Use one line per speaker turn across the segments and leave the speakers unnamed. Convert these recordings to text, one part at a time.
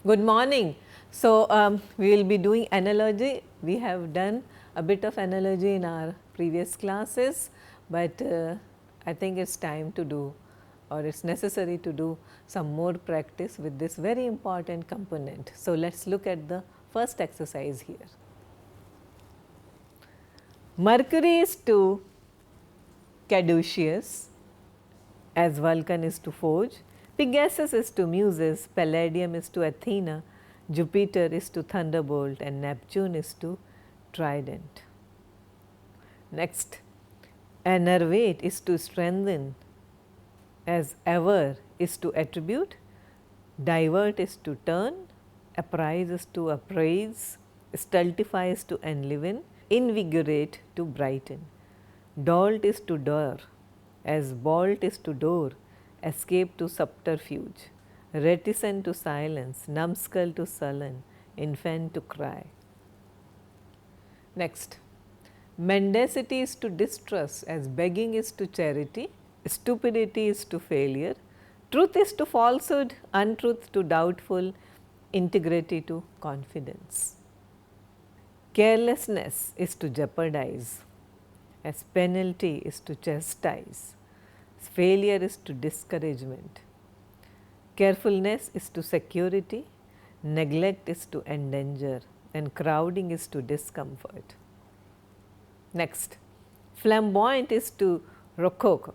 Good morning. So, we will be doing analogy. We have done a bit of analogy in our previous classes, but I think it is time to do, or it is necessary to do some more practice with this very important component. So, let us look at the first exercise here. Mercury is to Caduceus as Vulcan is to Forge, Pegasus is to Muses, Palladium is to Athena, Jupiter is to Thunderbolt, and Neptune is to Trident. Next, enervate is to strengthen, as ever is to attribute, divert is to turn, apprise is to appraise, stultify is to enliven, invigorate to brighten, dolt is to dare, as bolt is to door, escape to subterfuge, reticent to silence, numbskull to sullen, infant to cry. Next, mendacity is to distrust, as begging is to charity, stupidity is to failure, truth is to falsehood, untruth to doubtful, integrity to confidence. Carelessness is to jeopardize, as penalty is to chastise, failure is to discouragement, carefulness is to security, neglect is to endanger, and crowding is to discomfort. Next, flamboyant is to rococo,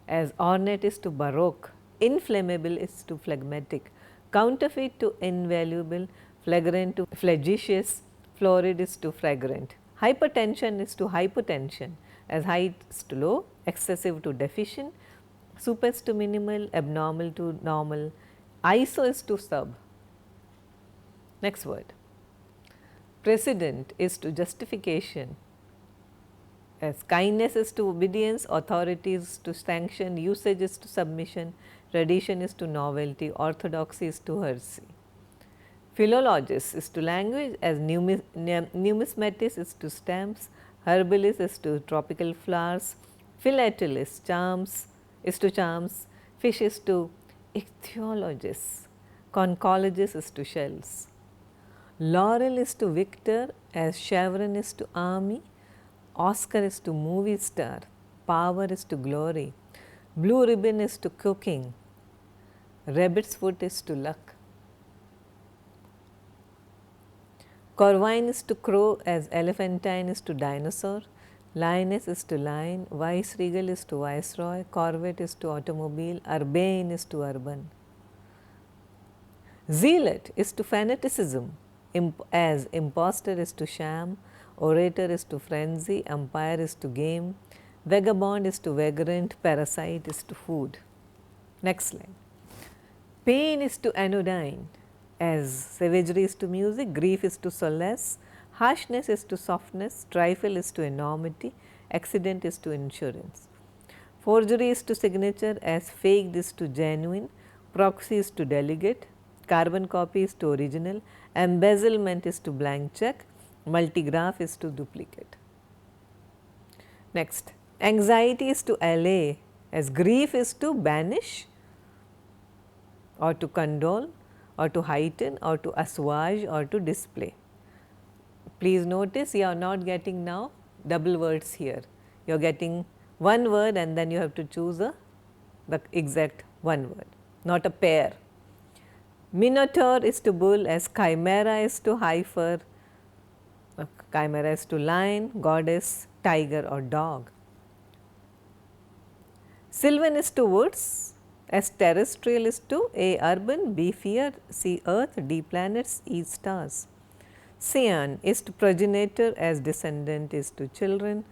as ornate is to baroque, inflammable is to phlegmatic, counterfeit to invaluable, flagrant to flagitious, florid is to fragrant. Hypertension is to hypotension, as high is to low, excessive to deficient, super is to minimal, abnormal to normal, iso is to sub. Next word. Precedent is to justification, as kindness is to obedience, authority is to sanction, usage is to submission, tradition is to novelty, orthodoxy is to heresy. Philologist is to language, as numismatist is to stamps, herbalist is to tropical flowers, philatelist is to charms, fish is to ichthyologist, conchologist is to shells. Laurel is to victor, as chevron is to army, Oscar is to movie star, power is to glory, blue ribbon is to cooking, rabbit's foot is to luck. Corvine is to crow, as elephantine is to dinosaur, lioness is to lion, viceregal is to viceroy, corvette is to automobile, urbane is to urban. Zealot is to fanaticism, as impostor is to sham, orator is to frenzy, umpire is to game, vagabond is to vagrant, parasite is to food. Next slide. Pain is to anodyne, as savagery is to music, grief is to solace, harshness is to softness, trifle is to enormity, accident is to insurance. Forgery is to signature, as faked is to genuine, proxy is to delegate, carbon copy is to original, embezzlement is to blank check, multigraph is to duplicate. Next, anxiety is to allay, as grief is to banish or to condole or to heighten or to assuage or to display. Please notice you are not getting now double words here, you are getting one word and then you have to choose the exact one word, not a pair. Minotaur is to bull, as chimera is to heifer, chimera is to lion, goddess, tiger or dog. Sylvan is to woods, as terrestrial is to A urban, B fear, C earth, D planets, E stars. Scion is to progenitor, as descendant is to children,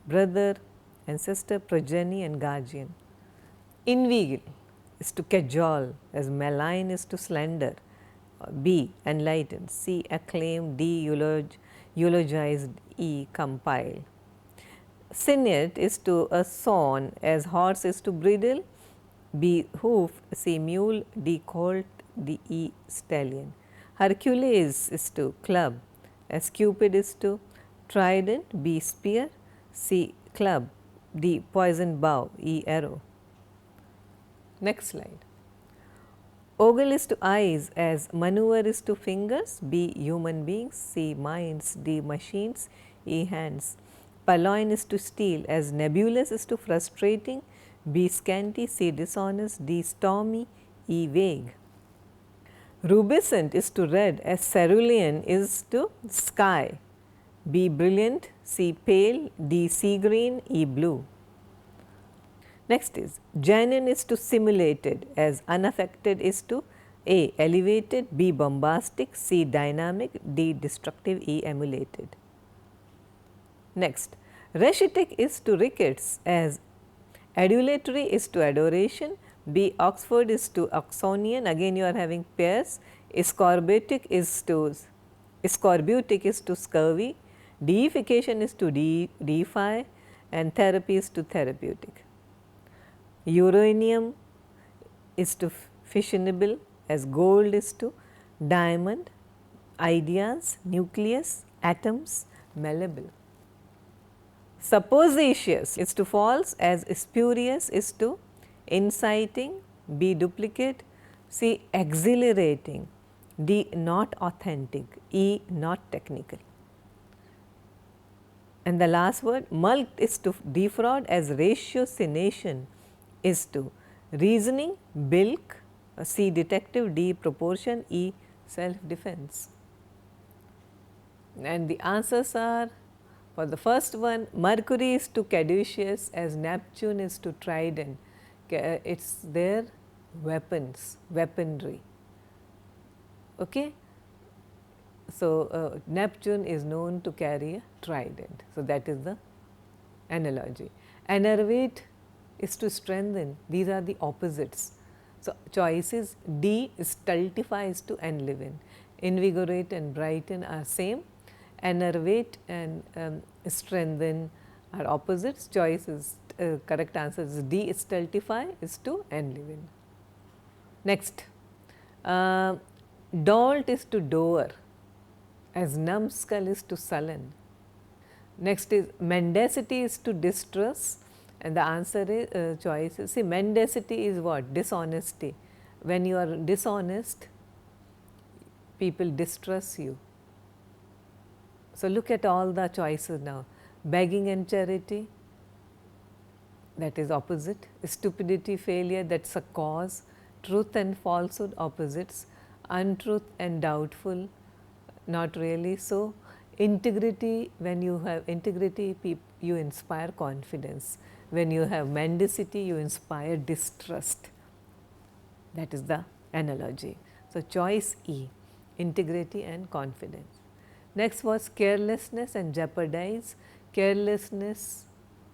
brother, ancestor, progeny and guardian. Inveigle is to cajole, as malign is to slender, B enlighten, C acclaim, D eulogized, E compile. Cyniot is to a swan, as horse is to bridle, B hoof, C mule, D colt, D E stallion. Hercules is to club, as Cupid is to trident, B spear, C club, D poison bow, E arrow. Next slide. Ogle is to eyes as maneuver is to fingers, B human beings, C minds, D machines, E hands. Purloin is to steal as nebulous is to frustrating, B scanty, C dishonest, D stormy, E vague. Rubescent is to red as cerulean is to sky, B brilliant, C pale, D sea green, E blue. Next is genuine is to simulated as unaffected is to A elevated, B bombastic, C dynamic, D destructive, E emulated. Next, rachitic is to rickets as adulatory is to adoration, B Oxford is to Oxonian, again you are having pairs, scorbutic is to scurvy, deification is to deify, and therapy is to therapeutic. Uranium is to fissionable as gold is to diamond, ideas, nucleus, atoms, malleable. Suppositious is to false as spurious is to inciting, B duplicate, C exhilarating, D not authentic, E not technical. And the last word mulct is to defraud as ratiocination is to reasoning, bilk, C detective, D proportion, E self defense. And the answers are, for the first one, Mercury is to caduceus as Neptune is to trident, it is their weapons, weaponry. Okay? So, Neptune is known to carry a trident. So, that is the analogy. Enervate is to strengthen, these are the opposites. So, choice is D stultify is to enliven, invigorate and brighten are same, enervate and strengthen are opposites, choice is correct answer is D stultify is to enliven. Next, dolt is to doer as numbskull is to sullen. Next is mendacity is to distrust, and the answer is choice is, see mendacity is what? Dishonesty. When you are dishonest, people distrust you. So, look at all the choices now. Begging and charity, that is opposite. Stupidity, failure, that is a cause. Truth and falsehood, opposites. Untruth and doubtful, not really so. Integrity, when you have integrity, you inspire confidence. When you have mendacity, you inspire distrust. That is the analogy. So, choice E, integrity and confidence. Next was carelessness and jeopardize. Carelessness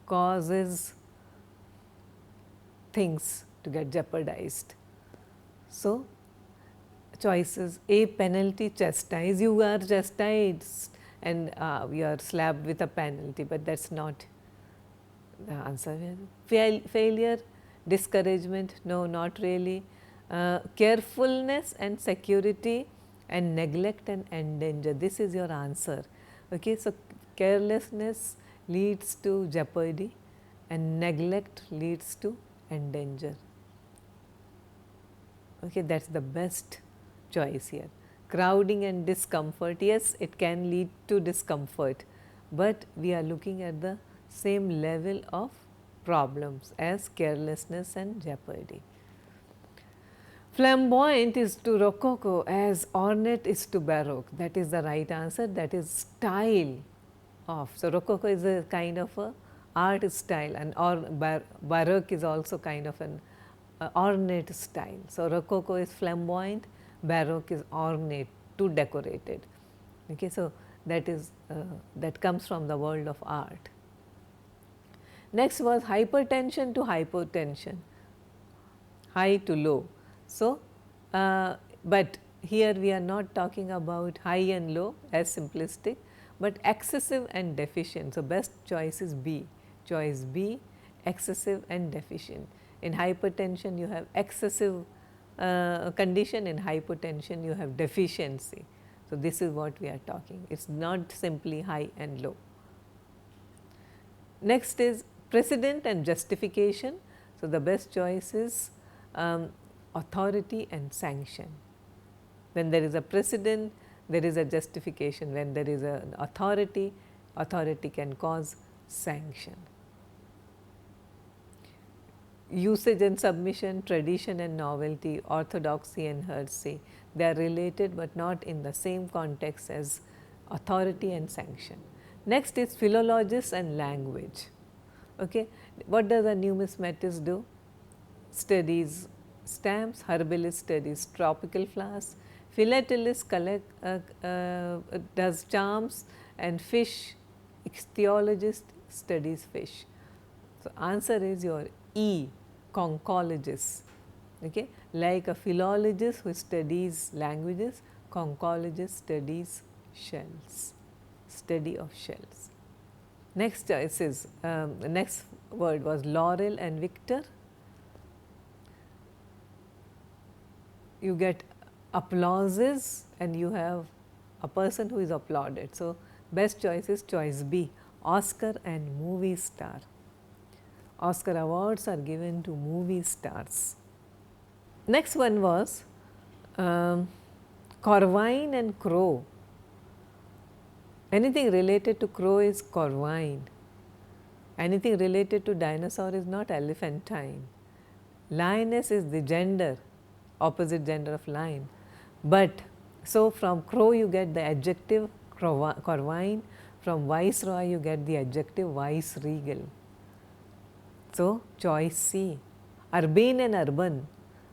causes things to get jeopardized. So, choices A penalty, chastise, you are chastised and you are slapped with a penalty, but that is not the answer. Failure, discouragement, no, not really. Carefulness and security and neglect and endanger, this is your answer. Okay, so, carelessness leads to jeopardy and neglect leads to endanger. Okay, that is the best choice here. Crowding and discomfort, yes, it can lead to discomfort, but we are looking at the same level of problems as carelessness and jeopardy. Flamboyant is to rococo as ornate is to baroque, that is the right answer, that is style of. So, rococo is a kind of a art style and baroque is also kind of an ornate style. So, rococo is flamboyant, baroque is ornate, too decorated. Okay, so, that is that comes from the world of art. Next was hypertension to hypotension, high to low. So, but here we are not talking about high and low as simplistic, but excessive and deficient. So, best choice is B, choice B, excessive and deficient. In hypertension you have excessive condition, in hypotension you have deficiency. So, this is what we are talking, it is not simply high and low. Next is precedent and justification. So, the best choice is authority and sanction. When there is a precedent, there is a justification. When there is an authority, authority can cause sanction. Usage and submission, tradition and novelty, orthodoxy and heresy, they are related but not in the same context as authority and sanction. Next is philologists and language. Okay. What does a numismatist do? Studies stamps, herbalist studies tropical flowers, philatelist does charms, and fish ichthyologist studies fish. So, answer is your E, conchologist. Okay. Like a philologist who studies languages, conchologist studies shells, study of shells. Next choice is, the next word was Laurel and Victor. You get applauses and you have a person who is applauded. So, best choice is choice B, Oscar and movie star. Oscar awards are given to movie stars. Next one was Corvine and crow. Anything related to crow is corvine. Anything related to dinosaur is not elephantine. Lioness is the gender, opposite gender of lion. But so from crow you get the adjective corvine, from viceroy you get the adjective viceregal. So, choice C. Urbane and urban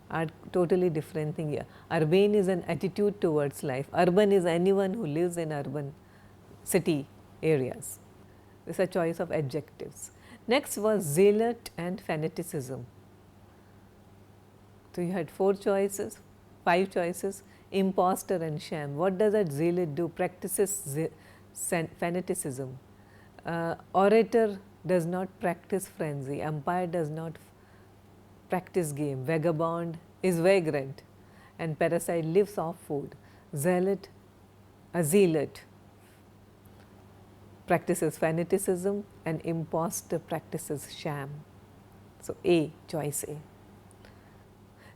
are totally different thing here. Urbane is an attitude towards life. Urban is anyone who lives in urban city areas. This is a choice of adjectives. Next was zealot and fanaticism. So, you had 4 choices, 5 choices, impostor and sham. What does a zealot do? Practices fanaticism. Orator does not practice frenzy, umpire does not practice game, vagabond is vagrant, and parasite lives off food. Zealot, a zealot practices fanaticism and impostor practices sham. So, A, choice A.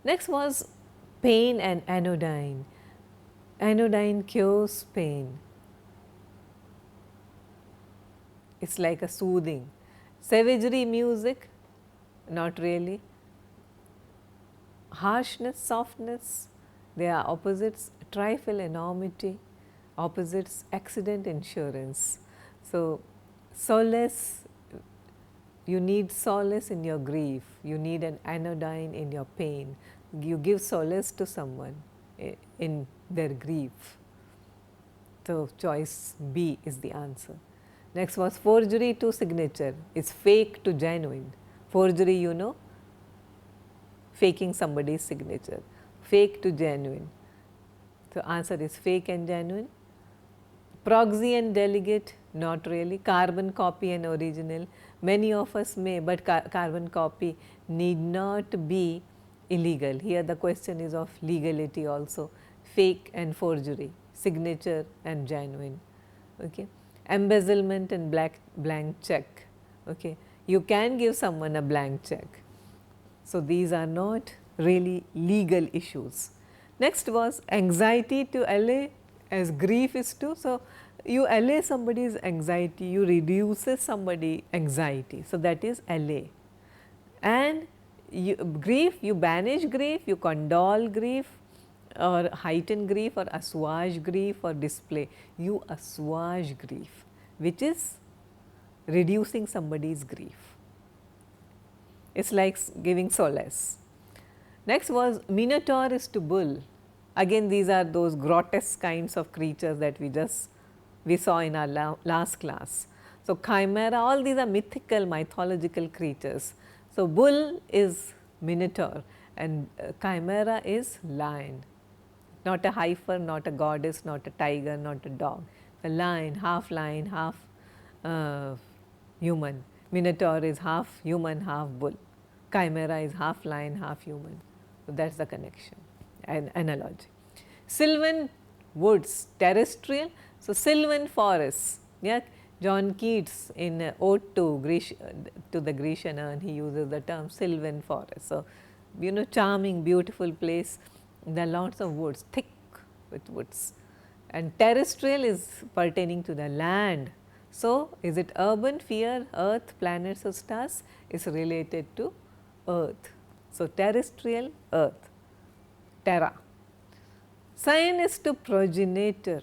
Next was pain and anodyne. Anodyne cures pain. It is like a soothing. Savagery music, not really. Harshness, softness, they are opposites. Trifle, enormity, opposites. Accident, insurance. So, solace, you need solace in your grief, you need an anodyne in your pain. You give solace to someone in their grief. So, choice B is the answer. Next was forgery to signature, is fake to genuine. Forgery, you know, faking somebody's signature, fake to genuine. So, answer is fake and genuine. Proxy and delegate, not really. Carbon copy and original, many of us may, but carbon copy need not be illegal. Here the question is of legality also, fake and forgery, signature and genuine. Okay. Embezzlement and blank check. Okay. You can give someone a blank check. So, these are not really legal issues. Next was anxiety to allay as grief is to. So, you allay somebody's anxiety, you reduces somebody's anxiety. So, that is allay. And grief, you banish grief, you condole grief or heighten grief or assuage grief or display. You assuage grief, which is reducing somebody's grief. It is like giving solace. Next was minotaur is to bull. Again these are those grotesque kinds of creatures that we saw in our last class. So, chimera, all these are mythical, mythological creatures. So, bull is minotaur and chimera is lion, not a heifer, not a goddess, not a tiger, not a dog. The lion, half human. Minotaur is half human, half bull. Chimera is half lion, half human. So, that is the connection and analogy. Sylvan woods, terrestrial. So, sylvan forests. Yeah, John Keats in Ode to the Grecian urn, he uses the term sylvan forest. So, charming, beautiful place. There are lots of woods, thick with woods, and terrestrial is pertaining to the land. So, is it urban, fear, earth, planets or stars is related to earth. So, terrestrial, earth, terra. Scion is to progenitor.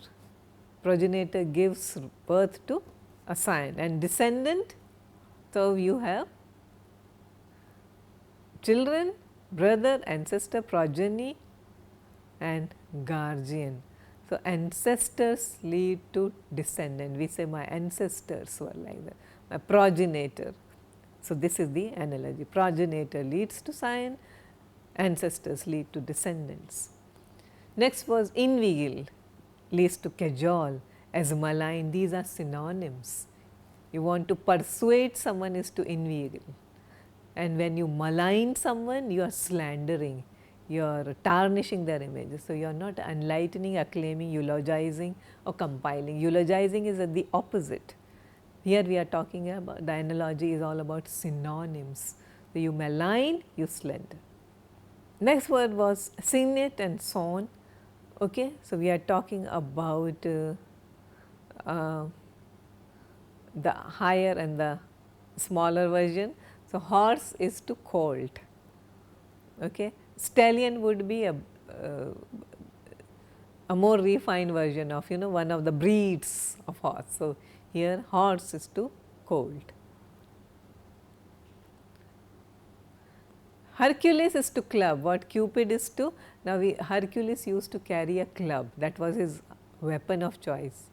Progenitor gives birth to a scion, and descendant. So, you have children, brother, ancestor, progeny and guardian. So, ancestors lead to descendant. We say my ancestors were like that, my progenitor. So, this is the analogy. Progenitor leads to scion, ancestors lead to descendants. Next was inveigle, leads to cajole, as malign. These are synonyms. You want to persuade someone is to inveigle, and when you malign someone, you are slandering, you are tarnishing their images. So, you are not enlightening, acclaiming, eulogizing or compiling. Eulogizing is at the opposite. Here we are talking about, the analogy is all about synonyms. So, you malign, you slander. Next word was signet and son. Okay. So, we are talking about the higher and the smaller version. So, horse is to colt. Okay. Stallion would be a more refined version of one of the breeds of horse. So, here horse is to colt. Hercules is to club, what Cupid is to. Now, Hercules used to carry a club, that was his weapon of choice,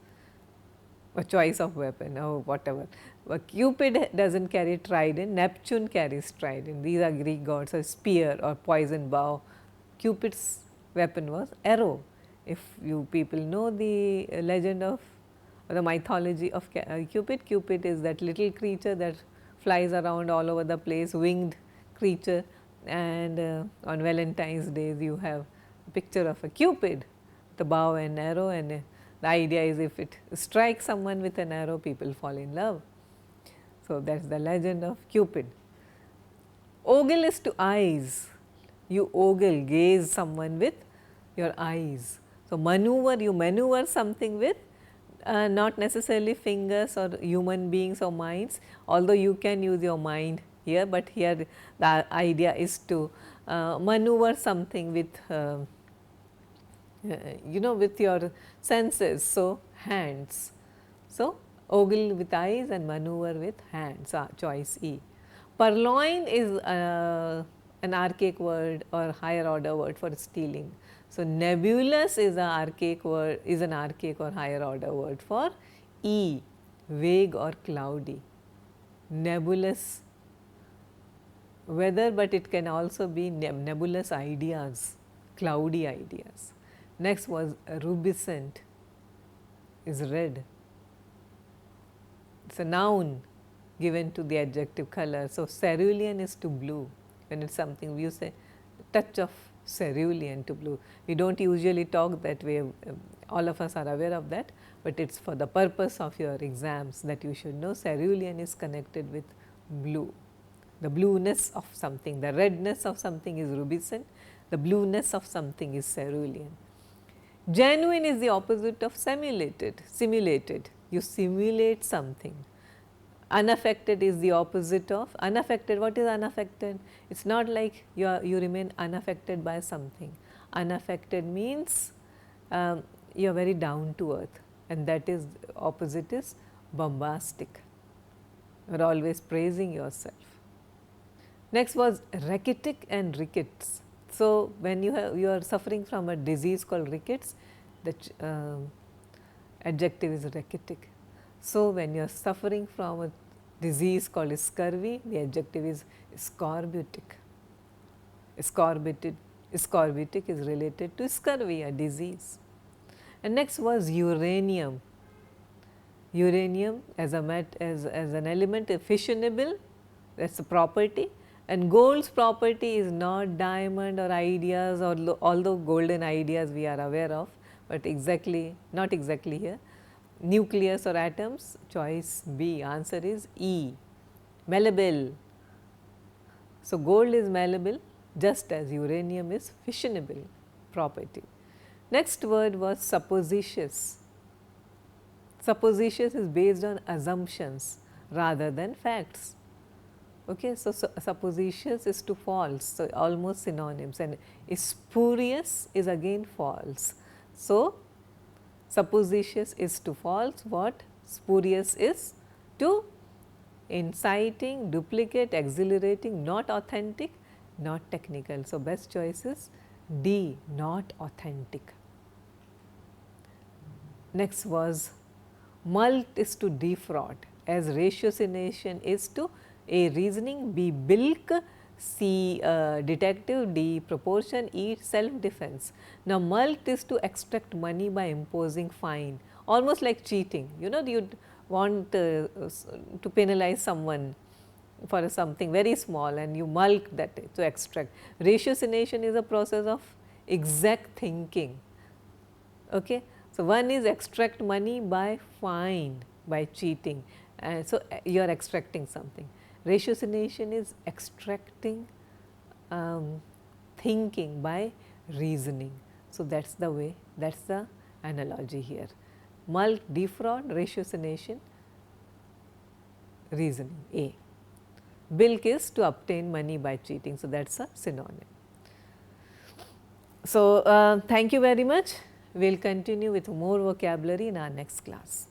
or choice of weapon or whatever. But Cupid does not carry trident, Neptune carries trident. These are Greek gods, or spear or poison bow. Cupid's weapon was arrow. If you people know the legend of, or the mythology of Cupid, Cupid is that little creature that flies around all over the place, winged creature, and on Valentine's Day you have a picture of a Cupid, the bow and arrow, and the idea is if it strikes someone with an arrow, people fall in love. So, that is the legend of Cupid. Ogle is to eyes. You ogle, gaze someone with your eyes. So, maneuver, you maneuver something with not necessarily fingers or human beings or minds, although you can use your mind here, but here the idea is to maneuver something with with your senses. So, hands. So, ogle with eyes and maneuver with hands, choice E. Purloin is an archaic word or higher order word for stealing. So, nebulous is an archaic word, is an archaic or higher order word for E, vague or cloudy. Nebulous weather, but it can also be nebulous ideas, cloudy ideas. Next was rubescent, is red. It is a noun given to the adjective color. So, cerulean is to blue. When it is something, you say touch of cerulean to blue. We do not usually talk that way, all of us are aware of that, but it is for the purpose of your exams that you should know cerulean is connected with blue. The blueness of something, the redness of something is rubescent, the blueness of something is cerulean. Genuine is the opposite of simulated. You simulate something. Unaffected is the opposite of unaffected. What is unaffected? It is not like you remain unaffected by something. Unaffected means you are very down to earth, and that is opposite is bombastic. You are always praising yourself. Next was rachitic and rickets. So, when you are suffering from a disease called rickets, the adjective is rachitic. So, when you are suffering from a disease called scurvy, the adjective is scorbutic. Scorbutic is related to scurvy, a disease. And next was uranium. Uranium as an element is fissionable, that is a property, and gold's property is not diamond or ideas, or although golden ideas we are aware of, but not exactly here. Nucleus or atoms, choice B, answer is E, malleable. So, gold is malleable, just as uranium is fissionable property. Next word was supposititious. Supposititious is based on assumptions rather than facts. Okay, so, supposititious is to false, so almost synonyms, and spurious is again false. So, supposititious is to false, what spurious is to inciting, duplicate, exhilarating, not authentic, not technical. So, best choice is D, not authentic. Next was mult is to defraud, as ratiocination is to A, reasoning, B, bilk, C, detective, D, proportion, E, self defense. Now, mult is to extract money by imposing fine, almost like cheating. You know, you want to penalize someone for something very small and you mulk that to extract. Ratiocination is a process of exact thinking. Okay. So, one is extract money by fine, by cheating, and so you are extracting something. Ratiocination is extracting thinking by reasoning. So, that is the way, that is the analogy here. Mulk, defraud, ratiocination, reasoning, A. Bilk is to obtain money by cheating. So, that is a synonym. So, thank you very much. We will continue with more vocabulary in our next class.